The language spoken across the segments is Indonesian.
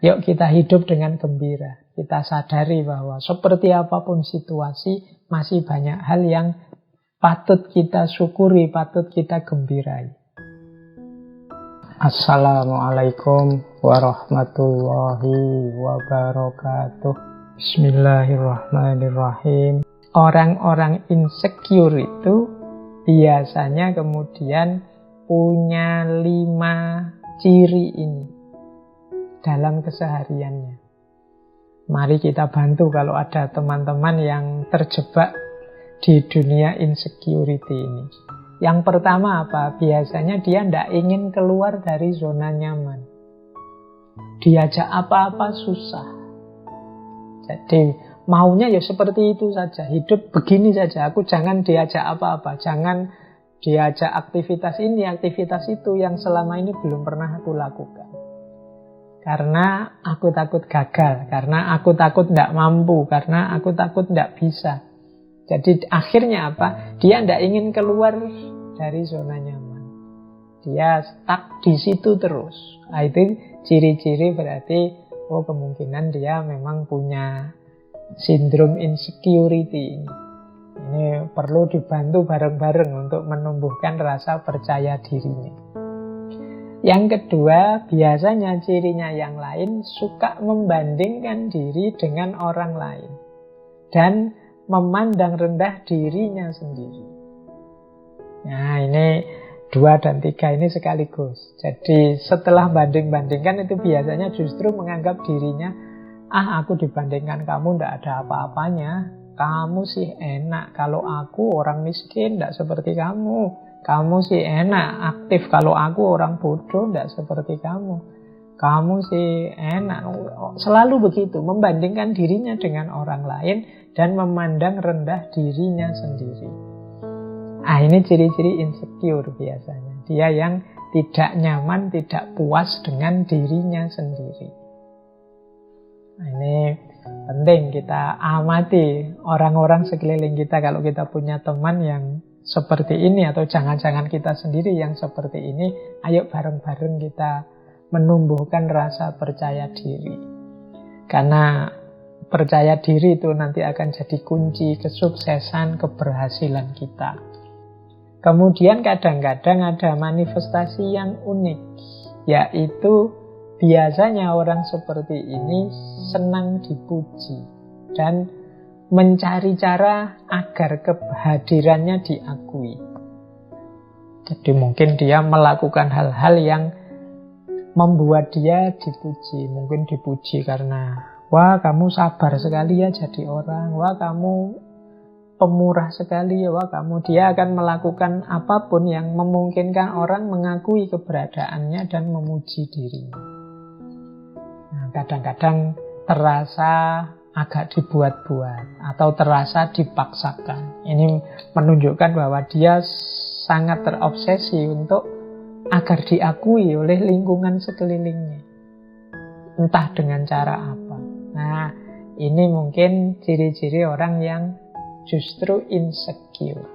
Yuk kita hidup dengan gembira. Kita sadari bahwa seperti apapun situasi, masih banyak hal yang patut kita syukuri, patut kita gembirai. Assalamualaikum warahmatullahi wabarakatuh. Bismillahirrahmanirrahim. Orang-orang insecure itu biasanya kemudian punya 5 ciri ini dalam kesehariannya. Mari kita bantu kalau ada teman-teman yang terjebak di dunia insecurity ini. Yang pertama apa? Biasanya dia tidak ingin keluar dari zona nyaman. Diajak apa-apa susah. Jadi maunya ya seperti itu saja. Hidup begini saja. Aku jangan diajak apa-apa. Jangan diajak aktivitas ini, aktivitas itu yang selama ini belum pernah aku lakukan. Karena aku takut gagal. Karena aku takut tidak mampu. Karena aku takut tidak bisa. Jadi akhirnya apa? Dia tidak ingin keluar dari zona nyaman. Dia stuck di situ terus. Nah, itu ciri-ciri berarti kemungkinan dia memang punya sindrom insecurity ini. Ini perlu dibantu bareng-bareng untuk menumbuhkan rasa percaya dirinya. Yang kedua, biasanya cirinya yang lain suka membandingkan diri dengan orang lain. Dan memandang rendah dirinya sendiri. Nah, ini 2 dan 3 ini sekaligus. Jadi setelah banding-bandingkan itu biasanya justru menganggap dirinya, aku dibandingkan kamu tidak ada apa-apanya. Kamu sih enak, kalau aku orang miskin tidak seperti kamu. Kamu sih enak, aktif, kalau aku orang bodoh tidak seperti kamu. Kamu sih enak. Selalu begitu, membandingkan dirinya dengan orang lain dan memandang rendah dirinya sendiri. Ini ciri-ciri insecure biasanya. Dia yang tidak nyaman, tidak puas dengan dirinya sendiri. Ini penting kita amati orang-orang sekeliling kita. Kalau kita punya teman yang seperti ini, atau jangan-jangan kita sendiri yang seperti ini, ayo bareng-bareng kita menumbuhkan rasa percaya diri. Karena percaya diri itu nanti akan jadi kunci kesuksesan, keberhasilan kita. Kemudian kadang-kadang ada manifestasi yang unik, yaitu biasanya orang seperti ini senang dipuji dan mencari cara agar kehadirannya diakui. Jadi mungkin dia melakukan hal-hal yang membuat dia dipuji. Mungkin dipuji karena, wah kamu sabar sekali ya jadi orang. Wah kamu pemurah sekali ya. Wah kamu. Dia akan melakukan apapun yang memungkinkan orang mengakui keberadaannya dan memuji dirinya. Nah, kadang-kadang terasa agak dibuat-buat atau terasa dipaksakan. Ini menunjukkan bahwa dia sangat terobsesi untuk agar diakui oleh lingkungan sekelilingnya. Entah dengan cara apa. Nah, ini mungkin ciri-ciri orang yang justru insecure.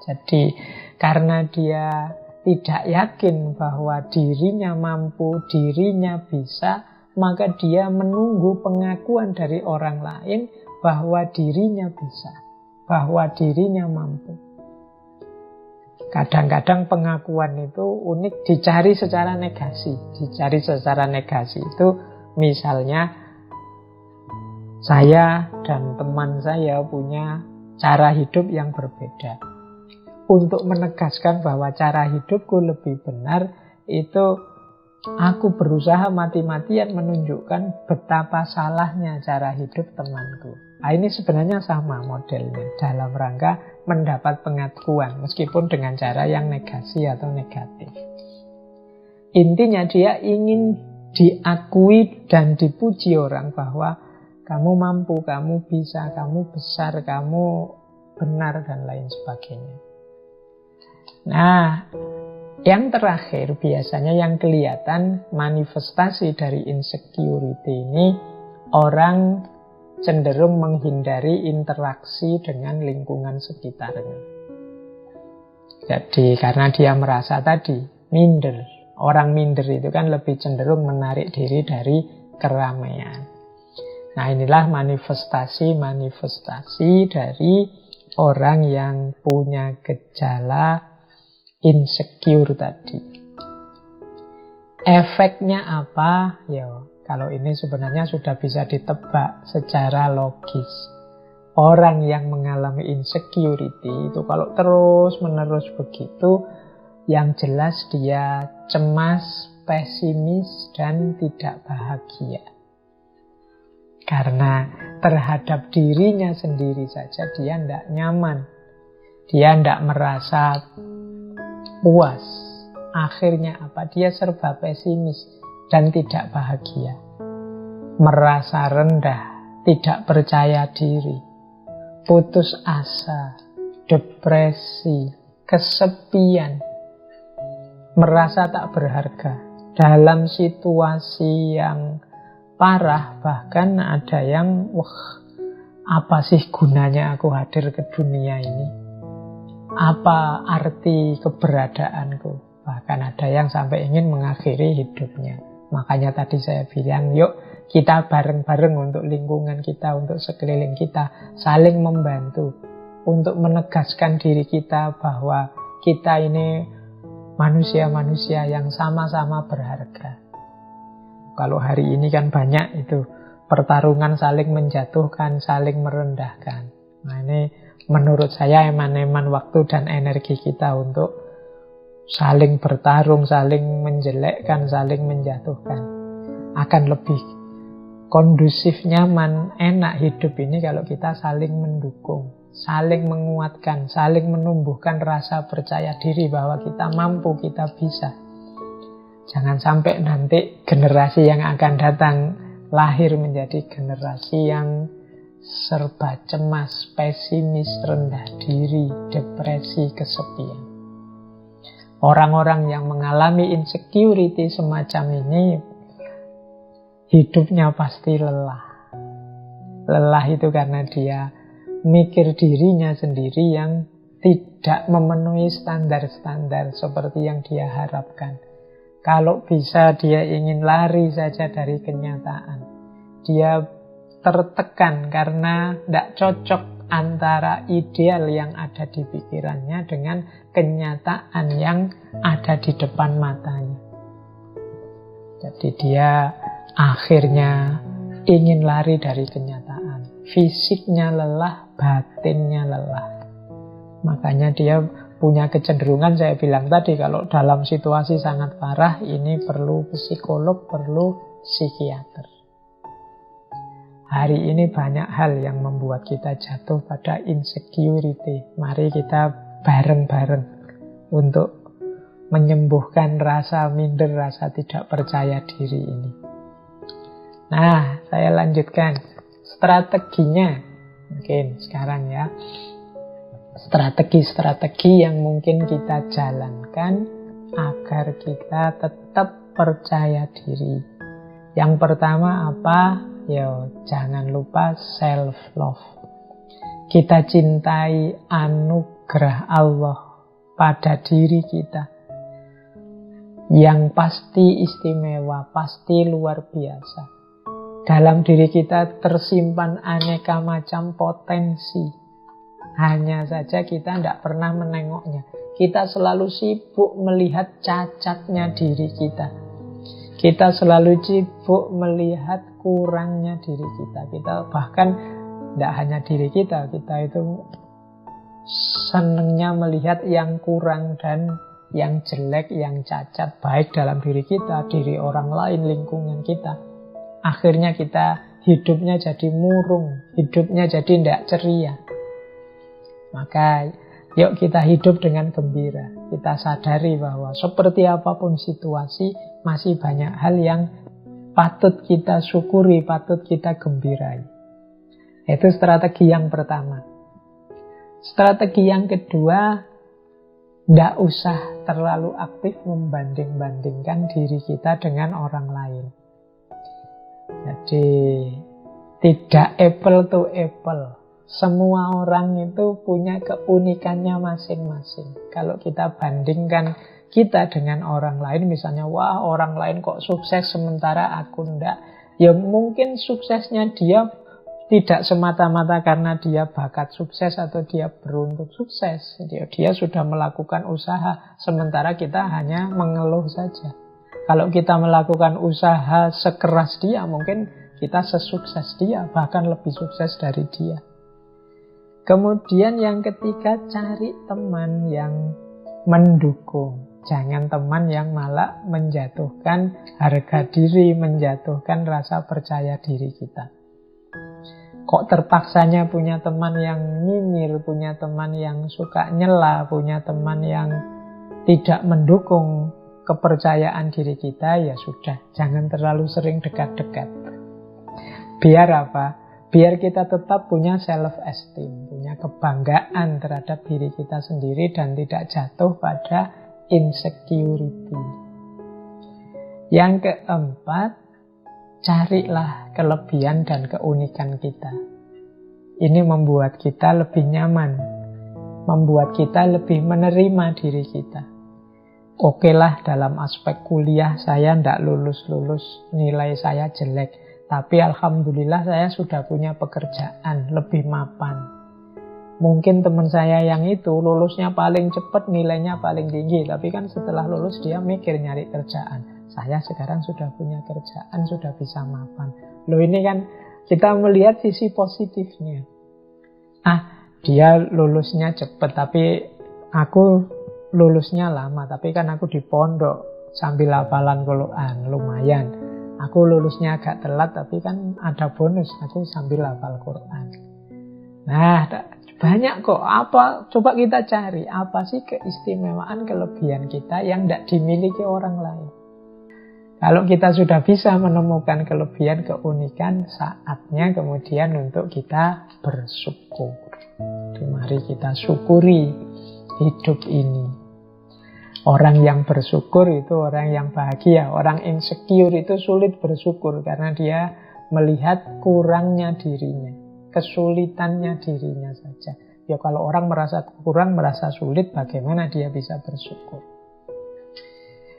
Jadi, karena dia tidak yakin bahwa dirinya mampu, dirinya bisa, maka dia menunggu pengakuan dari orang lain bahwa dirinya bisa, bahwa dirinya mampu. Kadang-kadang pengakuan itu unik, dicari secara negasi. Dicari secara negasi itu misalnya saya dan teman saya punya cara hidup yang berbeda. Untuk menegaskan bahwa cara hidupku lebih benar, itu aku berusaha mati-matian menunjukkan betapa salahnya cara hidup temanku. Ini sebenarnya sama modelnya dalam rangka mendapat pengakuan meskipun dengan cara yang negasi atau negatif. Intinya dia ingin diakui dan dipuji orang bahwa kamu mampu, kamu bisa, kamu besar, kamu benar dan lain sebagainya. Nah, yang terakhir biasanya yang kelihatan manifestasi dari insecurity ini, orang cenderung menghindari interaksi dengan lingkungan sekitarnya. Jadi karena dia merasa tadi minder. Orang minder itu kan lebih cenderung menarik diri dari keramaian. Nah, inilah manifestasi-manifestasi dari orang yang punya gejala insecure tadi. Efeknya apa? Ya, kalau ini sebenarnya sudah bisa ditebak secara logis. Orang yang mengalami insecurity itu kalau terus-menerus begitu, yang jelas dia cemas, pesimis, dan tidak bahagia. Karena terhadap dirinya sendiri saja dia tidak nyaman. Dia tidak merasa puas. Akhirnya apa? Dia serba pesimis dan tidak bahagia. Merasa rendah, tidak percaya diri, putus asa, depresi, kesepian, merasa tak berharga. Dalam situasi yang parah, bahkan ada yang, apa sih gunanya aku hadir ke dunia ini? Apa arti keberadaanku? Bahkan ada yang sampai ingin mengakhiri hidupnya. Makanya tadi saya bilang, yuk kita bareng-bareng untuk lingkungan kita, untuk sekeliling kita, saling membantu untuk menegaskan diri kita bahwa kita ini manusia-manusia yang sama-sama berharga. Kalau hari ini kan banyak itu pertarungan saling menjatuhkan, saling merendahkan. Nah, ini menurut saya eman-eman waktu dan energi kita untuk saling bertarung, saling menjelekkan, saling menjatuhkan. Akan lebih kondusif, nyaman, enak hidup ini kalau kita saling mendukung, saling menguatkan, saling menumbuhkan rasa percaya diri bahwa kita mampu, kita bisa. Jangan sampai nanti generasi yang akan datang lahir menjadi generasi yang serba cemas, pesimis, rendah diri, depresi, kesepian. Orang-orang yang mengalami insecurity semacam ini hidupnya pasti lelah. Lelah itu karena dia mikir dirinya sendiri yang tidak memenuhi standar-standar seperti yang dia harapkan. Kalau bisa dia ingin lari saja dari kenyataan. Dia tertekan karena tidak cocok antara ideal yang ada di pikirannya dengan kenyataan yang ada di depan matanya. Jadi dia akhirnya ingin lari dari kenyataan. Fisiknya lelah, batinnya lelah. Makanya dia punya kecenderungan, saya bilang tadi, kalau dalam situasi sangat parah, ini perlu psikolog, perlu psikiater. Hari ini banyak hal yang membuat kita jatuh pada insecurity. Mari kita bareng-bareng untuk menyembuhkan rasa minder, rasa tidak percaya diri ini. Nah, saya lanjutkan. Strateginya, mungkin sekarang ya. Strategi-strategi yang mungkin kita jalankan agar kita tetap percaya diri. Yang pertama apa? Jangan lupa self-love. Kita cintai anugerah Allah pada diri kita. Yang pasti istimewa, pasti luar biasa. Dalam diri kita tersimpan aneka macam potensi. Hanya saja kita tidak pernah menengoknya. Kita selalu sibuk melihat cacatnya diri kita. Kita selalu sibuk melihat kurangnya diri kita. Kita bahkan tidak hanya diri kita itu senangnya melihat yang kurang dan yang jelek, yang cacat, baik dalam diri kita, diri orang lain, lingkungan kita. Akhirnya kita hidupnya jadi murung, hidupnya jadi tidak ceria. Maka yuk kita hidup dengan gembira. Kita sadari bahwa seperti apapun situasi, masih banyak hal yang patut kita syukuri, patut kita gembirai. Itu strategi yang pertama. Strategi yang kedua, tidak usah terlalu aktif membanding-bandingkan diri kita dengan orang lain. Jadi tidak apple to apple. Semua orang itu punya keunikannya masing-masing. Kalau kita bandingkan kita dengan orang lain, misalnya, wah orang lain kok sukses sementara aku enggak. Ya mungkin suksesnya dia tidak semata-mata karena dia bakat sukses atau dia beruntung sukses. Dia sudah melakukan usaha, sementara kita hanya mengeluh saja. Kalau kita melakukan usaha sekeras dia, mungkin kita sesukses dia, bahkan lebih sukses dari dia. Kemudian yang ketiga, cari teman yang mendukung. Jangan teman yang malah menjatuhkan harga diri, menjatuhkan rasa percaya diri kita. Kok terpaksanya punya teman yang nyinyir, punya teman yang suka nyela, punya teman yang tidak mendukung kepercayaan diri kita, ya sudah, jangan terlalu sering dekat-dekat. Biar apa? Biar kita tetap punya self-esteem, punya kebanggaan terhadap diri kita sendiri dan tidak jatuh pada insecurity. Yang keempat, carilah kelebihan dan keunikan kita. Ini membuat kita lebih nyaman, membuat kita lebih menerima diri kita. Oke lah, dalam aspek kuliah saya tidak lulus-lulus, nilai saya jelek. Tapi alhamdulillah saya sudah punya pekerjaan, lebih mapan. Mungkin teman saya yang itu lulusnya paling cepat, nilainya paling tinggi. Tapi kan setelah lulus dia mikir nyari kerjaan. Saya sekarang sudah punya kerjaan, sudah bisa mapan. Loh, ini kan kita melihat sisi positifnya. Dia lulusnya cepat, tapi aku lulusnya lama. Tapi kan aku di pondok sambil hafalan Quran, lumayan. Aku lulusnya agak telat, tapi kan ada bonus, aku sambil hafal Quran. Nah, banyak kok. Coba kita cari, apa sih keistimewaan, kelebihan kita yang tidak dimiliki orang lain. Kalau kita sudah bisa menemukan kelebihan, keunikan, saatnya kemudian untuk kita bersyukur. Mari kita syukuri hidup ini. Orang yang bersyukur itu orang yang bahagia. Orang insecure itu sulit bersyukur karena dia melihat kurangnya dirinya, kesulitannya dirinya saja. Ya kalau orang merasa kurang, merasa sulit, bagaimana dia bisa bersyukur?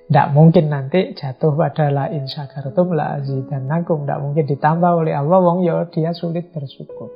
Tidak mungkin nanti jatuh pada la in syakartum la azidannakum. Tidak mungkin ditambah oleh Allah, wong ya dia sulit bersyukur.